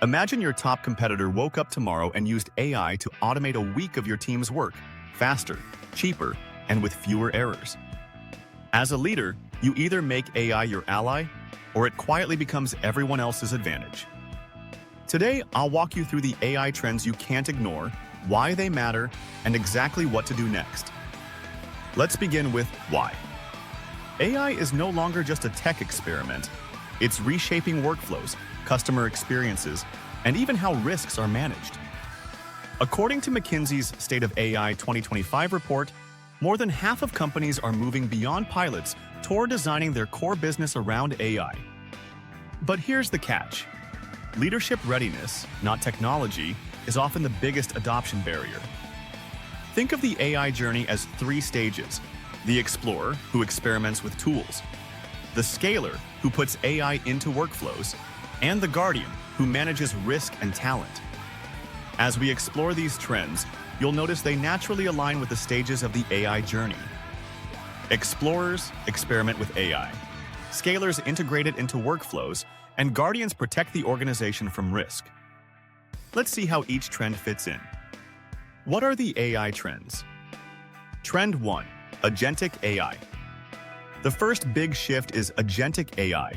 Imagine your top competitor woke up tomorrow and used AI to automate a week of your team's work, faster, cheaper, and with fewer errors. As a leader, you either make AI your ally, or it quietly becomes everyone else's advantage. Today, I'll walk you through the AI trends you can't ignore, why they matter, and exactly what to do next. Let's begin with why. AI is no longer just a tech experiment. It's reshaping workflows, customer experiences, and even how risks are managed. According to McKinsey's State of AI 2025 report, more than half of companies are moving beyond pilots toward designing their core business around AI. But here's the catch. Leadership readiness, not technology, is often the biggest adoption barrier. Think of the AI journey as 3 stages: the explorer, who experiments with tools; the scaler, who puts AI into workflows; and the guardian, who manages risk and talent. As we explore these trends, you'll notice they naturally align with the stages of the AI journey. Explorers experiment with AI. Scalers integrate it into workflows, and guardians protect the organization from risk. Let's see how each trend fits in. What are the AI trends? Trend 1. Agentic AI. The first big shift is Agentic AI.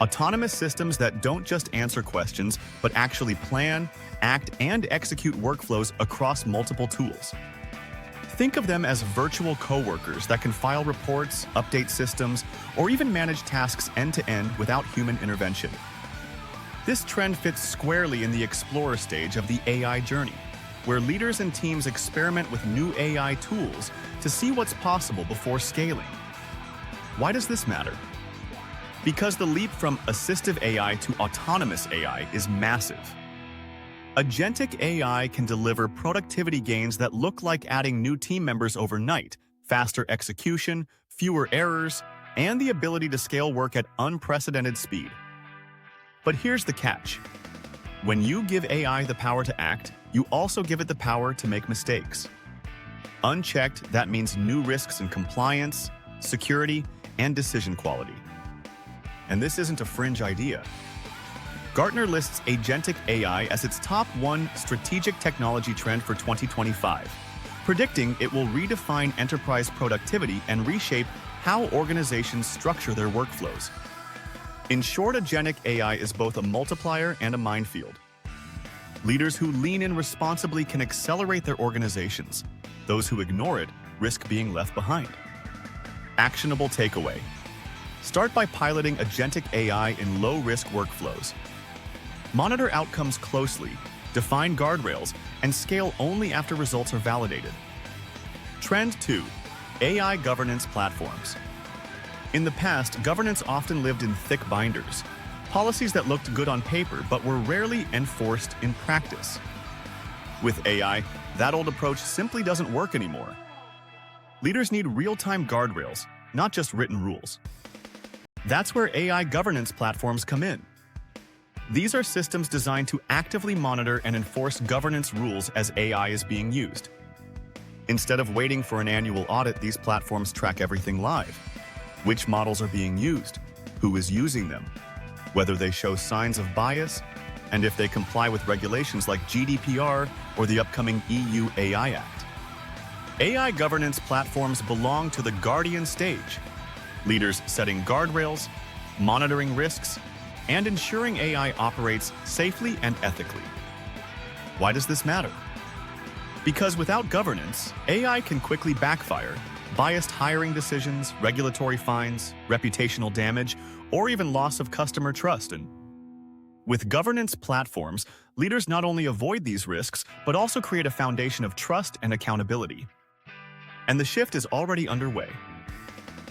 Autonomous systems that don't just answer questions, but actually plan, act, and execute workflows across multiple tools. Think of them as virtual coworkers that can file reports, update systems, or even manage tasks end-to-end without human intervention. This trend fits squarely in the explorer stage of the AI journey, where leaders and teams experiment with new AI tools to see what's possible before scaling. Why does this matter? Because the leap from assistive AI to autonomous AI is massive. Agentic AI can deliver productivity gains that look like adding new team members overnight, faster execution, fewer errors, and the ability to scale work at unprecedented speed. But here's the catch. When you give AI the power to act, you also give it the power to make mistakes. Unchecked, that means new risks in compliance, security, and decision quality. And this isn't a fringe idea. Gartner lists Agentic AI as its top 1 strategic technology trend for 2025, predicting it will redefine enterprise productivity and reshape how organizations structure their workflows. In short, Agentic AI is both a multiplier and a minefield. Leaders who lean in responsibly can accelerate their organizations. Those who ignore it risk being left behind. Actionable takeaway. Start by piloting Agentic AI in low-risk workflows. Monitor outcomes closely, define guardrails, and scale only after results are validated. Trend 2. AI governance platforms. In the past, governance often lived in thick binders, policies that looked good on paper but were rarely enforced in practice. With AI, that old approach simply doesn't work anymore. Leaders need real-time guardrails, not just written rules. That's where AI governance platforms come in. These are systems designed to actively monitor and enforce governance rules as AI is being used. Instead of waiting for an annual audit, these platforms track everything live. Which models are being used, who is using them, whether they show signs of bias, and if they comply with regulations like GDPR or the upcoming EU AI Act. AI governance platforms belong to the guardian stage. Leaders setting guardrails, monitoring risks, and ensuring AI operates safely and ethically. Why does this matter? Because without governance, AI can quickly backfire. Biased hiring decisions, regulatory fines, reputational damage, or even loss of customer trust. And with governance platforms, leaders not only avoid these risks, but also create a foundation of trust and accountability. And the shift is already underway.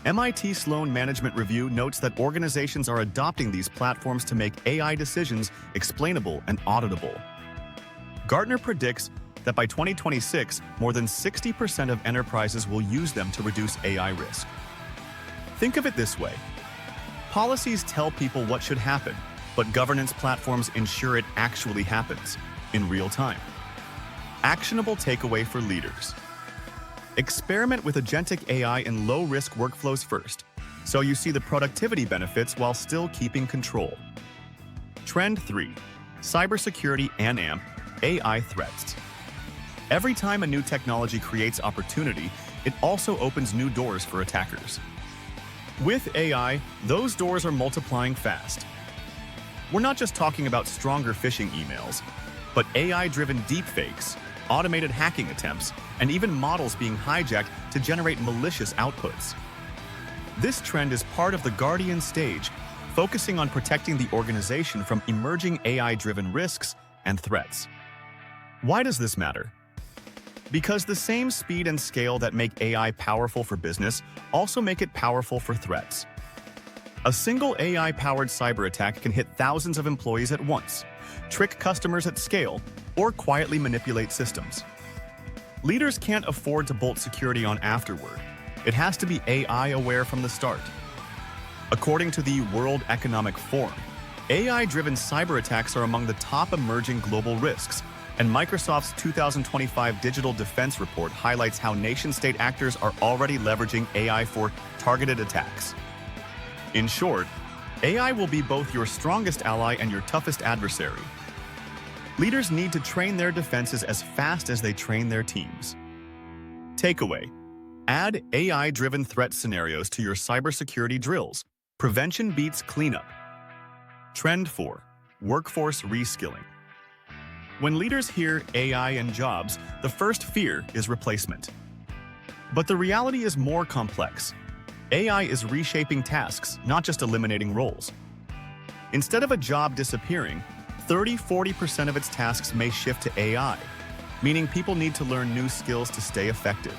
MIT Sloan Management Review notes that organizations are adopting these platforms to make AI decisions explainable and auditable. Gartner predicts that by 2026, more than 60% of enterprises will use them to reduce AI risk. Think of it this way. Policies tell people what should happen, but governance platforms ensure it actually happens in real time. Actionable takeaway for leaders. Experiment with Agentic AI in low-risk workflows first, so you see the productivity benefits while still keeping control. Trend 3. cybersecurity, and AI threats. Every time a new technology creates opportunity, it also opens new doors for attackers. With AI, those doors are multiplying fast. We're not just talking about stronger phishing emails, but AI-driven deepfakes, automated hacking attempts, and even models being hijacked to generate malicious outputs. This trend is part of the Guardian stage, focusing on protecting the organization from emerging AI-driven risks and threats. Why does this matter? Because the same speed and scale that make AI powerful for business also make it powerful for threats. A single AI-powered cyber attack can hit thousands of employees at once, trick customers at scale, or quietly manipulate systems. Leaders can't afford to bolt security on afterward. It has to be AI-aware from the start. According to the World Economic Forum, AI-driven cyber attacks are among the top emerging global risks, and Microsoft's 2025 Digital Defense Report highlights how nation-state actors are already leveraging AI for targeted attacks. In short, AI will be both your strongest ally and your toughest adversary. Leaders need to train their defenses as fast as they train their teams. Takeaway: add AI-driven threat scenarios to your cybersecurity drills. Prevention beats cleanup. Trend 4: workforce reskilling. When leaders hear AI and jobs, the first fear is replacement. But the reality is more complex. AI is reshaping tasks, not just eliminating roles. Instead of a job disappearing, 30–40% of its tasks may shift to AI, meaning people need to learn new skills to stay effective.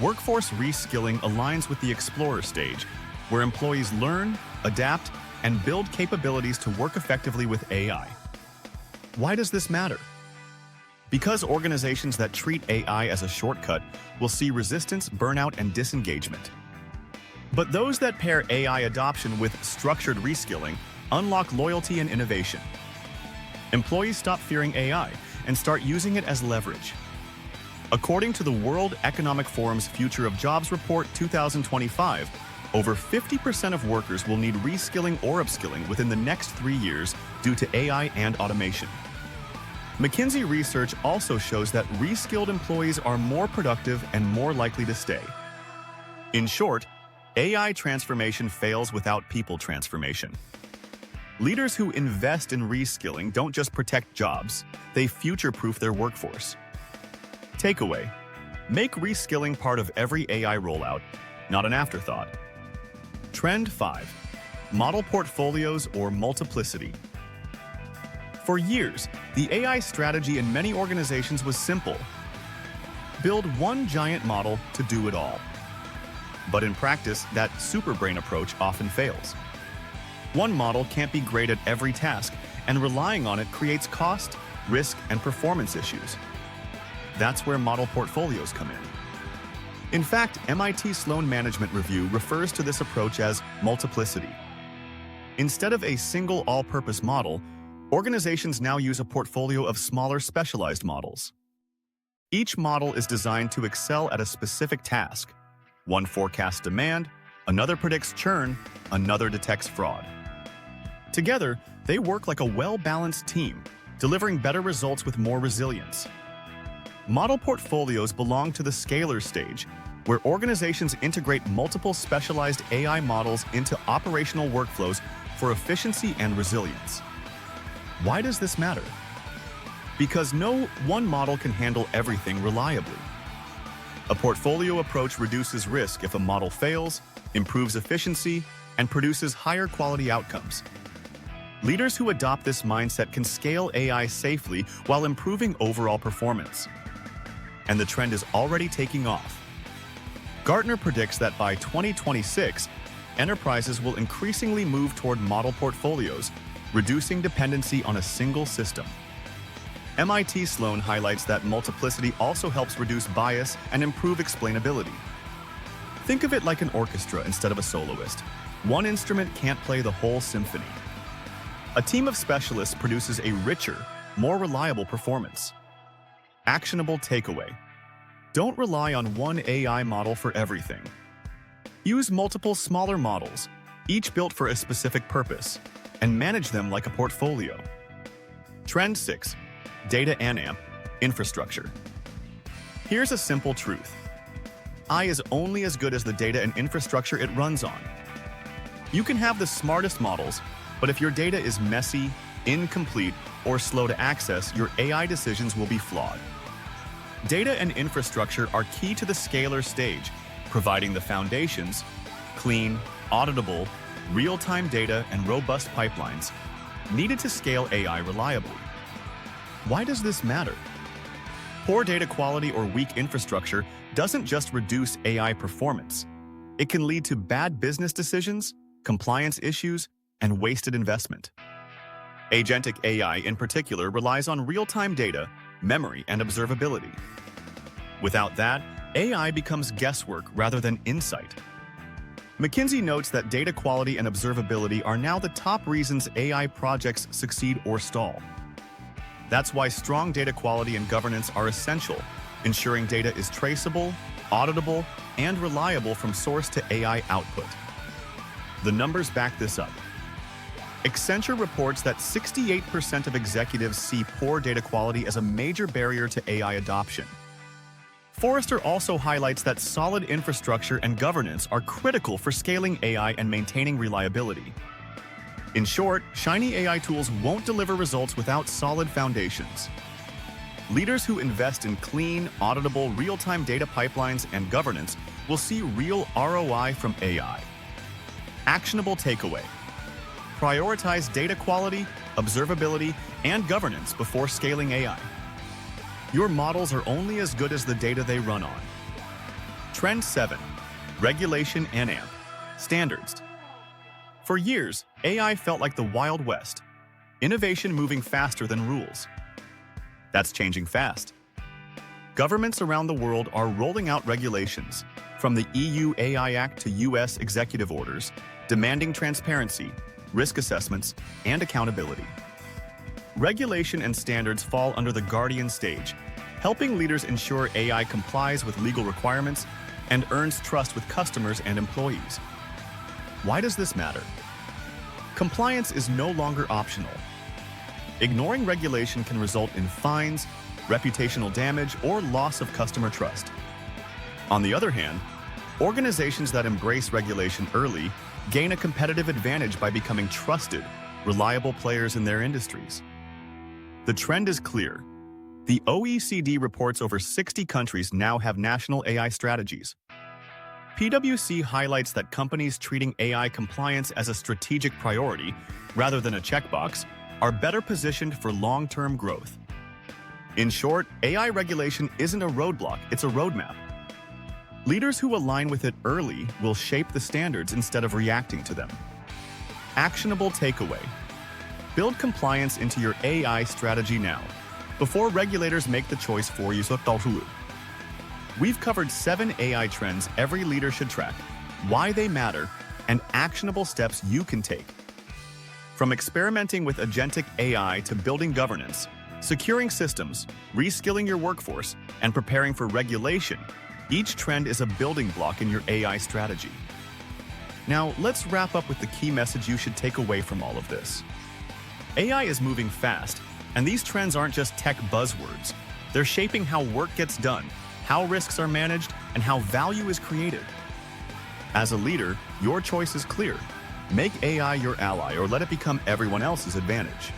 Workforce reskilling aligns with the explorer stage, where employees learn, adapt, and build capabilities to work effectively with AI. Why does this matter? Because organizations that treat AI as a shortcut will see resistance, burnout, and disengagement. But those that pair AI adoption with structured reskilling unlock loyalty and innovation. Employees stop fearing AI and start using it as leverage. According to the World Economic Forum's Future of Jobs Report 2025, over 50% of workers will need reskilling or upskilling within the next 3 years due to AI and automation. McKinsey research also shows that reskilled employees are more productive and more likely to stay. In short, AI transformation fails without people transformation. Leaders who invest in reskilling don't just protect jobs, they future-proof their workforce. Takeaway: make reskilling part of every AI rollout, not an afterthought. Trend 5: model portfolios or multiplicity. For years, the AI strategy in many organizations was simple: build one giant model to do it all. But in practice, that superbrain approach often fails. One model can't be great at every task, and relying on it creates cost, risk, and performance issues. That's where model portfolios come in. In fact, MIT Sloan Management Review refers to this approach as multiplicity. Instead of a single all-purpose model, organizations now use a portfolio of smaller specialized models. Each model is designed to excel at a specific task. One forecasts demand, another predicts churn, another detects fraud. Together, they work like a well-balanced team, delivering better results with more resilience. Model portfolios belong to the scalar stage, where organizations integrate multiple specialized AI models into operational workflows for efficiency and resilience. Why does this matter? Because no one model can handle everything reliably. A portfolio approach reduces risk if a model fails, improves efficiency, and produces higher quality outcomes. Leaders who adopt this mindset can scale AI safely while improving overall performance. And the trend is already taking off. Gartner predicts that by 2026, enterprises will increasingly move toward model portfolios, reducing dependency on a single system. MIT Sloan highlights that multiplicity also helps reduce bias and improve explainability. Think of it like an orchestra instead of a soloist. One instrument can't play the whole symphony. A team of specialists produces a richer, more reliable performance. Actionable takeaway: don't rely on one AI model for everything. Use multiple smaller models, each built for a specific purpose, and manage them like a portfolio. Trend 6. Data and AMP, infrastructure. Here's a simple truth. AI is only as good as the data and infrastructure it runs on. You can have the smartest models, but if your data is messy, incomplete, or slow to access, your AI decisions will be flawed. Data and infrastructure are key to the scalar stage, providing the foundations, clean, auditable, real-time data, and robust pipelines needed to scale AI reliably. Why does this matter? Poor data quality or weak infrastructure doesn't just reduce AI performance. It can lead to bad business decisions, compliance issues, and wasted investment. Agentic AI in particular relies on real-time data, memory, and observability. Without that, AI becomes guesswork rather than insight. McKinsey notes that data quality and observability are now the top reasons AI projects succeed or stall. That's why strong data quality and governance are essential, ensuring data is traceable, auditable, and reliable from source to AI output. The numbers back this up. Accenture reports that 68% of executives see poor data quality as a major barrier to AI adoption. Forrester also highlights that solid infrastructure and governance are critical for scaling AI and maintaining reliability. In short, shiny AI tools won't deliver results without solid foundations. Leaders who invest in clean, auditable, real-time data pipelines and governance will see real ROI from AI. Actionable takeaway: prioritize data quality, observability, and governance before scaling AI. Your models are only as good as the data they run on. Trend 7. Regulation and AMP, standards. For years, AI felt like the Wild West, innovation moving faster than rules. That's changing fast. Governments around the world are rolling out regulations, from the EU AI Act to US executive orders, demanding transparency, risk assessments, and accountability. Regulation and standards fall under the guardian stage, helping leaders ensure AI complies with legal requirements and earns trust with customers and employees. Why does this matter? Compliance is no longer optional. Ignoring regulation can result in fines, reputational damage, or loss of customer trust. On the other hand, organizations that embrace regulation early gain a competitive advantage by becoming trusted, reliable players in their industries. The trend is clear. The OECD reports over 60 countries now have national AI strategies. PwC highlights that companies treating AI compliance as a strategic priority, rather than a checkbox, are better positioned for long-term growth. In short, AI regulation isn't a roadblock, it's a roadmap. Leaders who align with it early will shape the standards instead of reacting to them. Actionable takeaway: build compliance into your AI strategy now, before regulators make the choice for you. We've covered 7 AI trends every leader should track, why they matter, and actionable steps you can take. From experimenting with agentic AI to building governance, securing systems, reskilling your workforce, and preparing for regulation, each trend is a building block in your AI strategy. Now, let's wrap up with the key message you should take away from all of this. AI is moving fast, and these trends aren't just tech buzzwords. They're shaping how work gets done, how risks are managed, and how value is created. As a leader, your choice is clear. Make AI your ally or let it become everyone else's advantage.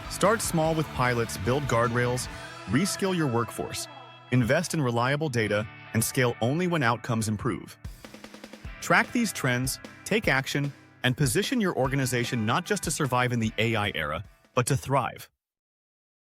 Start small with pilots, build guardrails, reskill your workforce, invest in reliable data, and scale only when outcomes improve. Track these trends, take action, and position your organization not just to survive in the AI era, but to thrive.